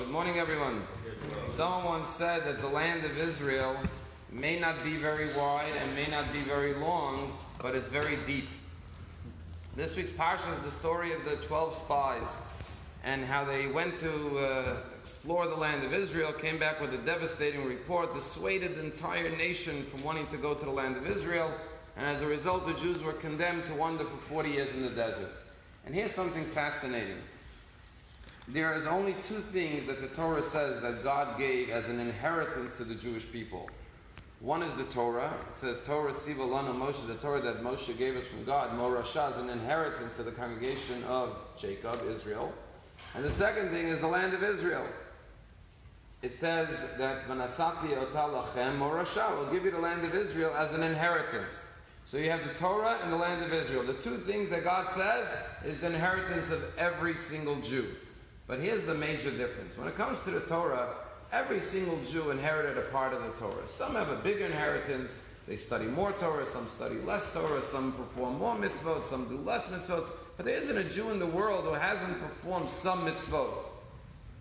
Good morning, everyone. Someone once said that the land of Israel may not be very wide and may not be very long, but it's very deep. This week's Parsha is the story of the 12 spies and how they went to explore the land of Israel, came back with a devastating report, dissuaded the entire nation from wanting to go to the land of Israel, and as a result the Jews were condemned to wander for 40 years in the desert. And here's something fascinating. There is only two things that the Torah says that God gave as an inheritance to the Jewish people. One is the Torah. It says, Torah Tziva Lanu Moshe, the Torah that Moshe gave us from God. Morashah is an inheritance to the congregation of Jacob, Israel. And the second thing is the land of Israel. It says that Vanasati Ota Lachem Morashah will give you the land of Israel as an inheritance. So you have the Torah and the land of Israel. The two things that God says is the inheritance of every single Jew. But here's the major difference. When it comes to the Torah, every single Jew inherited a part of the Torah. Some have a bigger inheritance. They study more Torah. Some study less Torah. Some perform more mitzvot. Some do less mitzvot. But there isn't a Jew in the world who hasn't performed some mitzvot.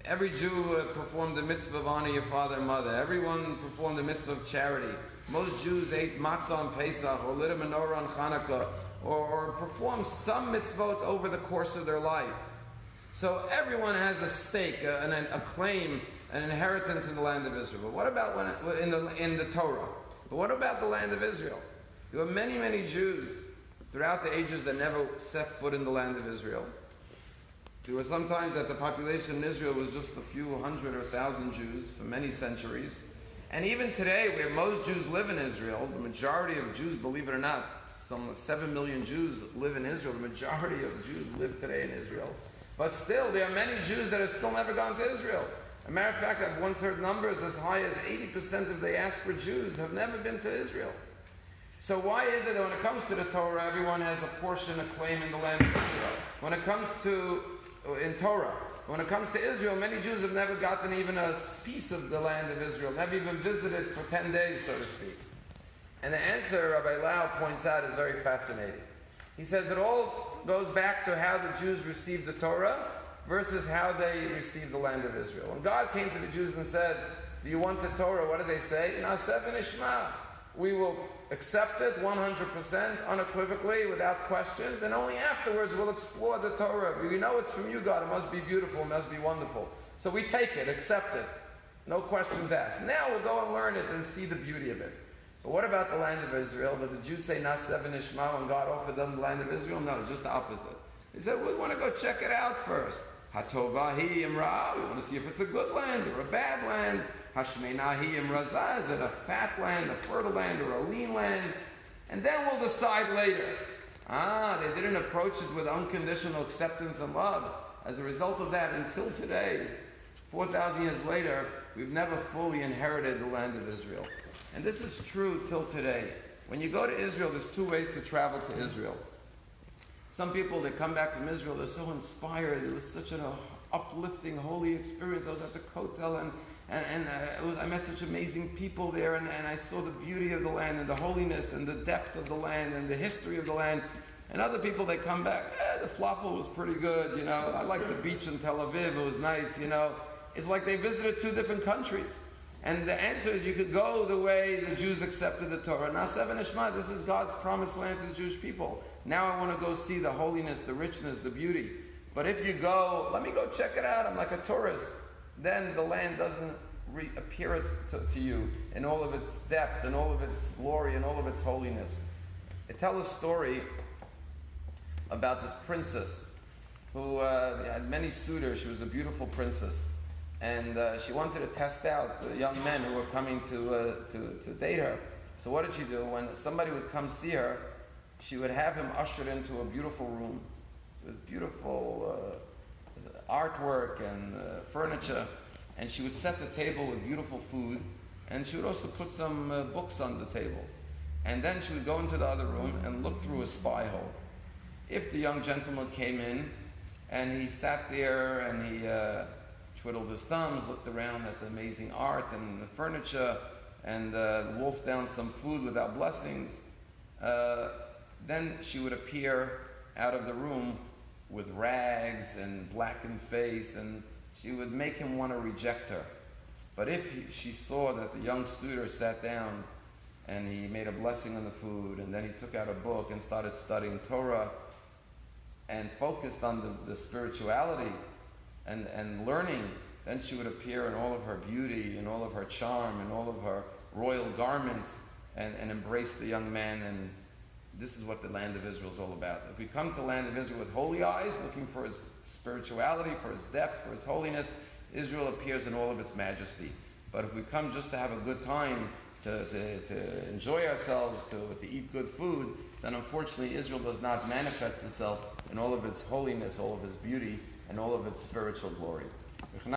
Every Jew performed the mitzvah of honor your father and mother. Everyone performed the mitzvah of charity. Most Jews ate matzah on Pesach or lit a menorah on Hanukkah or performed some mitzvot over the course of their life. So everyone has a stake, a claim, an inheritance in the land of Israel. But what about in the Torah? But what about the land of Israel? There were many, many Jews throughout the ages that never set foot in the land of Israel. There were sometimes that the population in Israel was just a few hundred or thousand Jews for many centuries. And even today, where most Jews live in Israel, the majority of Jews, believe it or not, some 7 million Jews live in Israel. The majority of Jews live today in Israel. But still, there are many Jews that have still never gone to Israel. As a matter of fact, I've once heard numbers as high as 80% of the diaspora Jews have never been to Israel. So why is it that when it comes to the Torah, everyone has a portion, a claim in the land of Israel? When it comes to Israel, many Jews have never gotten even a piece of the land of Israel, never even visited for 10 days, so to speak. And the answer, Rabbi Lau points out, is very fascinating. He says it all goes back to how the Jews received the Torah versus how they received the land of Israel. When God came to the Jews and said, do you want the Torah? What did they say? Na'aseh v'nishma. We will accept it 100%, unequivocally, without questions, and only afterwards we'll explore the Torah. We know it's from you, God. It must be beautiful. It must be wonderful. So we take it, accept it. No questions asked. Now we'll go and learn it and see the beauty of it. But what about the land of Israel? Did the Jews say Na'aseh v'nishma when God offered them the land of Israel? No, just the opposite. They said, we want to go check it out first. Hatova hi imra. We want to see if it's a good land or a bad land. Hashmena hi imraza. Is it a fat land, a fertile land, or a lean land? And then we'll decide later. They didn't approach it with unconditional acceptance and love. As a result of that, until today, 4,000 years later, we've never fully inherited the land of Israel. And this is true till today. When you go to Israel, there's two ways to travel to Israel. Some people that come back from Israel, they're so inspired. It was such an uplifting, holy experience. I was at the Kotel and I met such amazing people there, and I saw the beauty of the land and the holiness and the depth of the land and the history of the land. And other people, they come back, the falafel was pretty good, I liked the beach in Tel Aviv, it was nice, It's like they visited two different countries. And the answer is you could go the way the Jews accepted the Torah. Na'aseh v'nishma, this is God's promised land to the Jewish people. Now I want to go see the holiness, the richness, the beauty. But if you go, let me go check it out, I'm like a tourist, then the land doesn't appear to you in all of its depth, and all of its glory, and all of its holiness. I tell a story about this princess who had many suitors. She was a beautiful princess. And she wanted to test out the young men who were coming to date her. So what did she do? When somebody would come see her, she would have him ushered into a beautiful room with beautiful artwork and furniture. And she would set the table with beautiful food. And she would also put some books on the table. And then she would go into the other room and look through a spy hole. If the young gentleman came in and he sat there and he twiddled his thumbs, looked around at the amazing art and the furniture, and wolfed down some food without blessings, then she would appear out of the room with rags and blackened face, and she would make him want to reject her. But if she saw that the young suitor sat down and he made a blessing on the food, and then he took out a book and started studying Torah and focused on the spirituality and learning, then she would appear in all of her beauty, in all of her charm, in all of her royal garments, and embrace the young man. And this is what the land of Israel is all about. If we come to the land of Israel with holy eyes, looking for his spirituality, for his depth, for his holiness, Israel appears in all of its majesty. But if we come just to have a good time, to enjoy ourselves, to eat good food, then unfortunately Israel does not manifest itself in all of its holiness, all of its beauty, and all of its spiritual glory.